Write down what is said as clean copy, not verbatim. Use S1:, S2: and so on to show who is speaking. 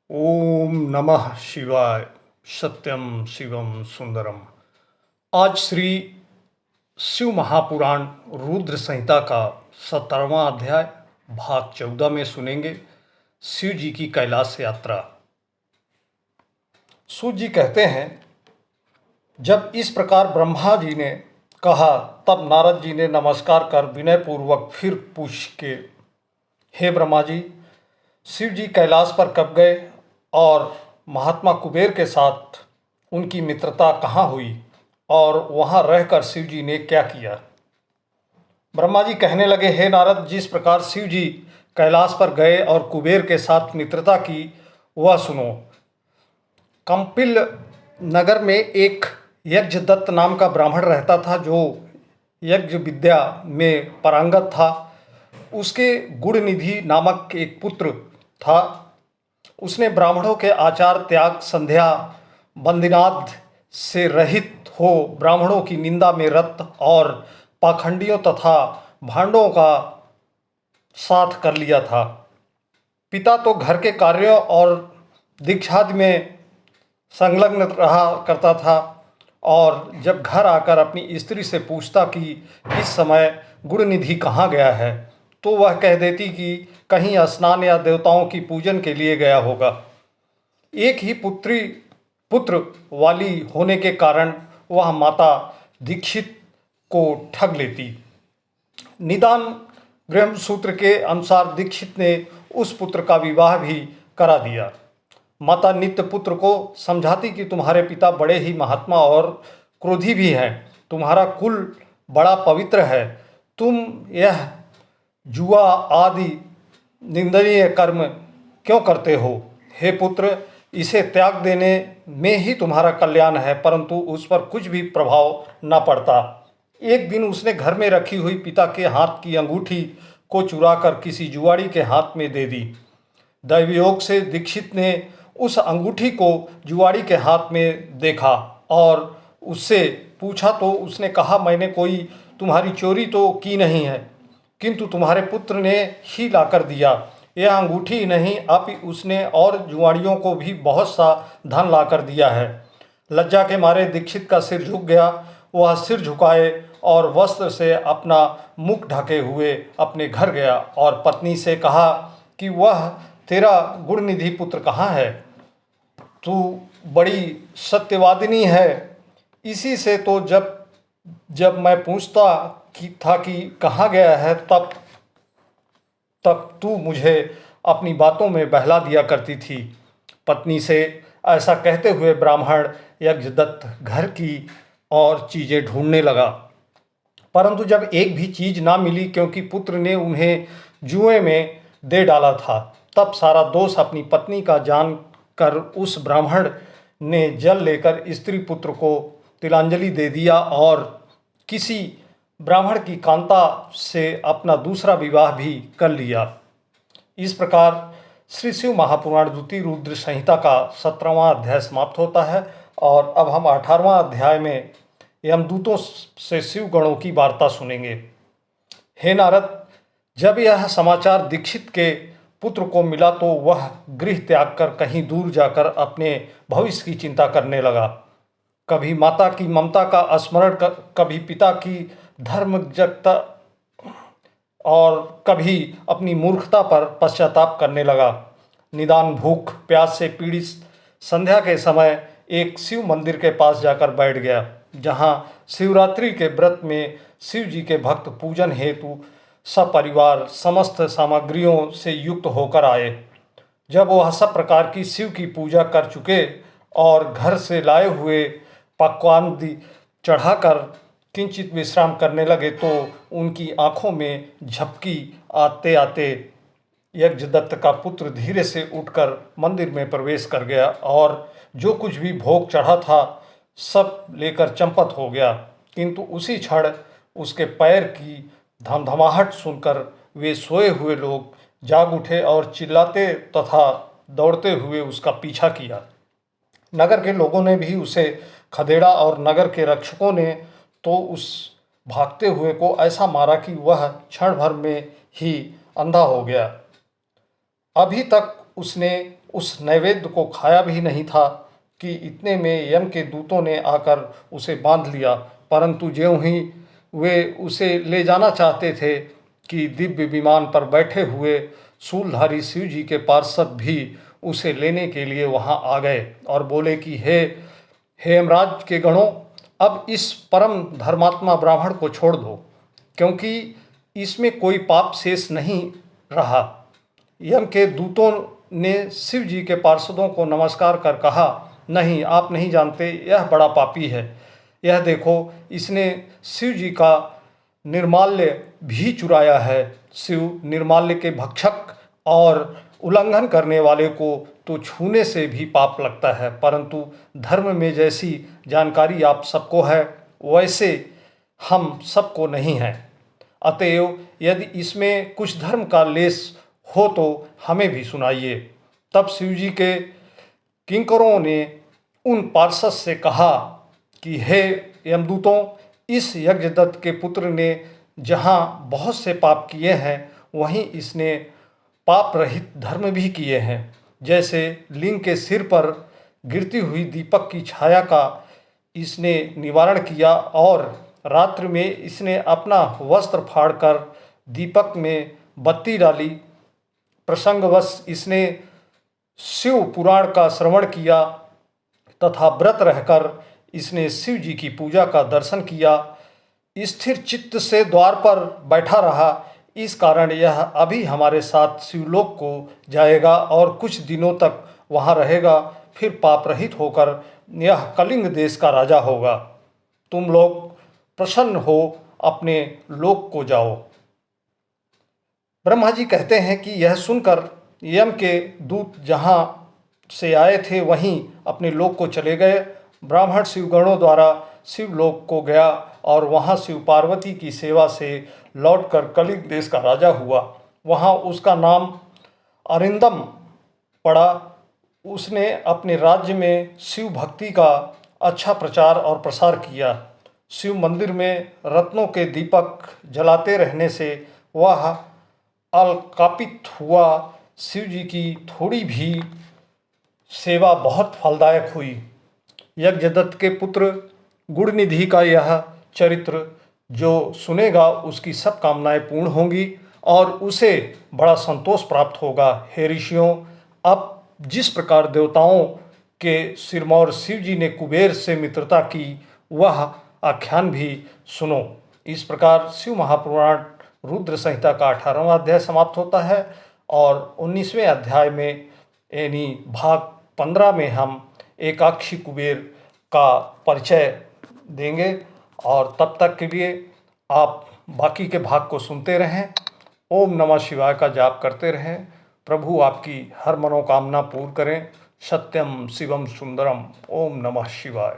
S1: ओम नमः शिवाय। सत्यम शिवम सुंदरम। आज श्री शिव महापुराण रुद्र संहिता का 17वां अध्याय भाग 14 में सुनेंगे शिव जी की कैलाश यात्रा। सूत जी कहते हैं, जब इस प्रकार ब्रह्मा जी ने कहा तब नारद जी ने नमस्कार कर विनय पूर्वक फिर पूछ के, हे ब्रह्मा जी, शिव जी कैलाश पर कब गए और महात्मा कुबेर के साथ उनकी मित्रता कहाँ हुई और वहाँ रहकर शिव जी ने क्या किया। ब्रह्मा जी कहने लगे, हे नारद, जिस प्रकार शिव जी कैलाश पर गए और कुबेर के साथ मित्रता की वह सुनो। कंपिल नगर में एक यज्ञदत्त नाम का ब्राह्मण रहता था जो यज्ञ विद्या में पारंगत था। उसके गुणनिधि नामक एक पुत्र था। उसने ब्राह्मणों के आचार त्याग संध्या बंदिनाद से रहित हो ब्राह्मणों की निंदा में रत और पाखंडियों तथा भांडों का साथ कर लिया था। पिता तो घर के कार्यों और दीक्षादि में संलग्न रहा करता था और जब घर आकर अपनी स्त्री से पूछता कि इस समय गुणनिधि कहाँ गया है, तो वह कह देती कि कहीं स्नान या देवताओं की पूजन के लिए गया होगा। एक ही पुत्र वाली होने के कारण वह माता दीक्षित को ठग लेती। निदान ब्रह्मसूत्र के अनुसार दीक्षित ने उस पुत्र का विवाह भी करा दिया। माता नित्य पुत्र को समझाती कि तुम्हारे पिता बड़े ही महात्मा और क्रोधी भी हैं। तुम्हारा कुल बड़ा पवित्र है। तुम यह जुआ आदि निंदनीय कर्म क्यों करते हो? हे पुत्र, इसे त्याग देने में ही तुम्हारा कल्याण है, परंतु उस पर कुछ भी प्रभाव न पड़ता। एक दिन उसने घर में रखी हुई पिता के हाथ की अंगूठी को चुराकर किसी जुआड़ी के हाथ में दे दी। दैवयोग से दीक्षित ने उस अंगूठी को जुआड़ी के हाथ में देखा और उससे पूछा तो उसने कहा, मैंने कोई तुम्हारी चोरी तो की नहीं है, किंतु तुम्हारे पुत्र ने ही लाकर दिया। यह अंगूठी नहीं, अपितु उसने और जुआड़ियों को भी बहुत सा धन लाकर दिया है। लज्जा के मारे दीक्षित का सिर झुक गया। वह सिर झुकाए और वस्त्र से अपना मुख ढके हुए अपने घर गया और पत्नी से कहा कि वह तेरा गुणनिधि पुत्र कहाँ है? तू बड़ी सत्यवादिनी है। इसी से तो जब मैं पूछता था कि कहाँ गया है, तब तू मुझे अपनी बातों में बहला दिया करती थी। पत्नी से ऐसा कहते हुए ब्राह्मण यज्ञदत्त घर की और चीज़ें ढूंढने लगा, परंतु जब एक भी चीज़ ना मिली, क्योंकि पुत्र ने उन्हें जुए में दे डाला था, तब सारा दोष अपनी पत्नी का जान कर उस ब्राह्मण ने जल लेकर स्त्री पुत्र को तिलांजलि दे दिया और किसी ब्राह्मण की कांता से अपना दूसरा विवाह भी कर लिया। इस प्रकार श्री शिव महापुराण द्वितीय रुद्र संहिता का 17वां अध्याय समाप्त होता है और अब हम 18वां अध्याय में यमदूतों से शिव गणों की वार्ता सुनेंगे। हे नारद, जब यह समाचार दीक्षित के पुत्र को मिला तो वह गृह त्याग कर कहीं दूर जाकर अपने भविष्य की चिंता करने लगा। कभी माता की ममता का स्मरण कभी पिता की धर्मजगता और कभी अपनी मूर्खता पर पश्चाताप करने लगा। निदान भूख प्यास से पीड़ित संध्या के समय एक शिव मंदिर के पास जाकर बैठ गया, जहाँ शिवरात्रि के व्रत में शिव जी के भक्त पूजन हेतु सपरिवार समस्त सामग्रियों से युक्त होकर आए। जब वह सब प्रकार की शिव की पूजा कर चुके और घर से लाए हुए पक्वान्दी चढ़ाकर किंचित विश्राम करने लगे तो उनकी आंखों में झपकी आते आते यज्ञदत्त का पुत्र धीरे से उठकर मंदिर में प्रवेश कर गया और जो कुछ भी भोग चढ़ा था सब लेकर चंपत हो गया। किंतु उसी क्षण उसके पैर की धमधमाहट सुनकर वे सोए हुए लोग जाग उठे और चिल्लाते तथा दौड़ते हुए उसका पीछा किया। नगर के लोगों ने भी उसे खदेड़ा और नगर के रक्षकों ने तो उस भागते हुए को ऐसा मारा कि वह क्षण भर में ही अंधा हो गया। अभी तक उसने उस नैवेद्य को खाया भी नहीं था कि इतने में यम के दूतों ने आकर उसे बांध लिया। परंतु ज्यों ही वे उसे ले जाना चाहते थे कि दिव्य विमान पर बैठे हुए शूलधारी शिव जी के पार्षद भी उसे लेने के लिए वहां आ गए और बोले कि हे हेमराज के गणों, अब इस परम धर्मात्मा ब्राह्मण को छोड़ दो, क्योंकि इसमें कोई पाप शेष नहीं रहा। यम के दूतों ने शिव जी के पार्षदों को नमस्कार कर कहा, नहीं, आप नहीं जानते, यह बड़ा पापी है। यह देखो, इसने शिव जी का निर्माल्य भी चुराया है। शिव निर्माल्य के भक्षक और उल्लंघन करने वाले को तो छूने से भी पाप लगता है, परंतु धर्म में जैसी जानकारी आप सबको है वैसे हम सबको नहीं है। अतएव यदि इसमें कुछ धर्म का लेस हो तो हमें भी सुनाइए। तब शिव जी के किंकरों ने उन पार्षद से कहा कि हे यमदूतों, इस यज्ञदत्त के पुत्र ने जहाँ बहुत से पाप किए हैं, वहीं इसने पाप रहित धर्म भी किए हैं। जैसे लिंग के सिर पर गिरती हुई दीपक की छाया का इसने निवारण किया और रात्रि में इसने अपना वस्त्र फाड़कर दीपक में बत्ती डाली। प्रसंगवश इसने शिव पुराण का श्रवण किया तथा व्रत रहकर इसने शिव जी की पूजा का दर्शन किया। स्थिर चित्त से द्वार पर बैठा रहा, इस कारण यह अभी हमारे साथ शिवलोक को जाएगा और कुछ दिनों तक वहाँ रहेगा। फिर पाप रहित होकर यह कलिंग देश का राजा होगा। तुम लोग प्रसन्न हो अपने लोक को जाओ। ब्रह्मा जी कहते हैं कि यह सुनकर यम के दूत जहाँ से आए थे वहीं अपने लोक को चले गए। ब्राह्मण शिवगणों द्वारा शिवलोक को गया और वहाँ शिव पार्वती की सेवा से लौटकर कलिंग देश का राजा हुआ। वहाँ उसका नाम अरिंदम पड़ा। उसने अपने राज्य में शिव भक्ति का अच्छा प्रचार और प्रसार किया। शिव मंदिर में रत्नों के दीपक जलाते रहने से वह अलकापित हुआ। शिव जी की थोड़ी भी सेवा बहुत फलदायक हुई। यज्ञदत्त के पुत्र गुणनिधि का यह चरित्र जो सुनेगा उसकी सब कामनाएं पूर्ण होंगी और उसे बड़ा संतोष प्राप्त होगा। हे ऋषियों, अब जिस प्रकार देवताओं के सिरमौर शिव जी ने कुबेर से मित्रता की, वह आख्यान भी सुनो। इस प्रकार शिव महापुराण रुद्र संहिता का 18वां अध्याय समाप्त होता है और 19वें अध्याय में यानी भाग 15 में हम एकाक्षी कुबेर का परिचय देंगे। और तब तक के लिए आप बाकी के भाग को सुनते रहें, ओम नमः शिवाय का जाप करते रहें। प्रभु आपकी हर मनोकामना पूर्ण करें। सत्यम शिवम सुंदरम। ओम नमः शिवाय।